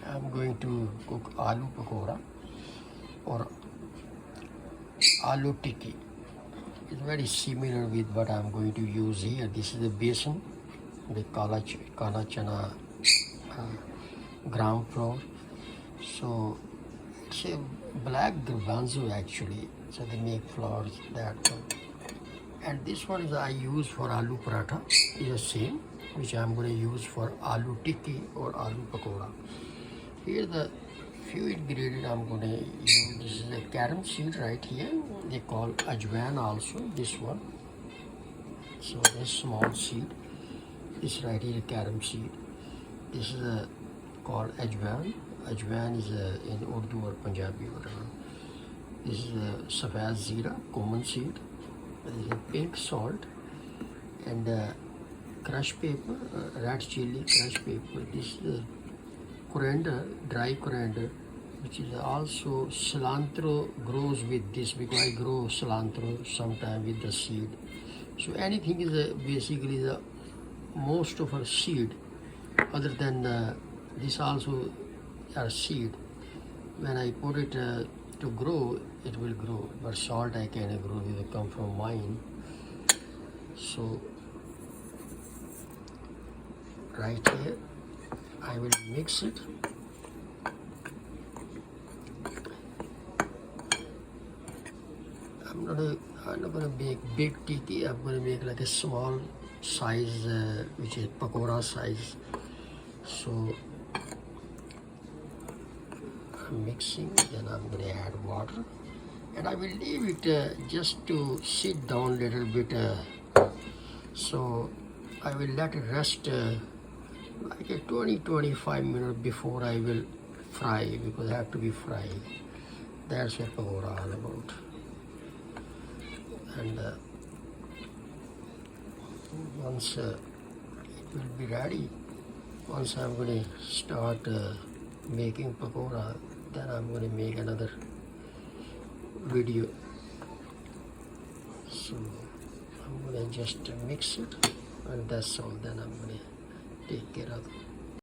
I'm going to cook aloo pakora or Aloo Tiki. It's very similar with what I'm going to use here. This is the Basen, the kala chana gram flour. So it's a black garbanzo actually. So they make flours that one. And this one is I use for aloo paratha. Is the same, which I'm going to use for Aloo Tiki or aloo pakora. Here the few ingredients I'm going to use. This is a carom seed right here. They call Ajwan also, this one. So this small seed. This right here is carom seed. This is called Ajwan. Ajwan is in Urdu or Punjabi, whatever. This is Safaid Zeera, cumin seed. This is a pink salt and crushed pepper, red chili, crushed pepper. This is coriander, dry coriander, which is also cilantro grows with this because I grow cilantro sometime with the seed. So anything is basically the most of our seed, other than this also are seed. When I put it to grow, it will grow, but salt I cannot grow, it will come from mine. So right here I will mix it. I'm not gonna make big tiki. I'm gonna make like a small size, which is pakora size. So I'm mixing, then I'm gonna add water, and I will leave it just to sit down a little bit. So I will let it rest like a 20-25 minutes before I will fry, because I have to be fried. That's what pakora all about. And once it will be ready, once I'm going to start making pakora, then I'm going to make another video. So I'm going to just mix it, and that's all. Then I'm going to take care of it.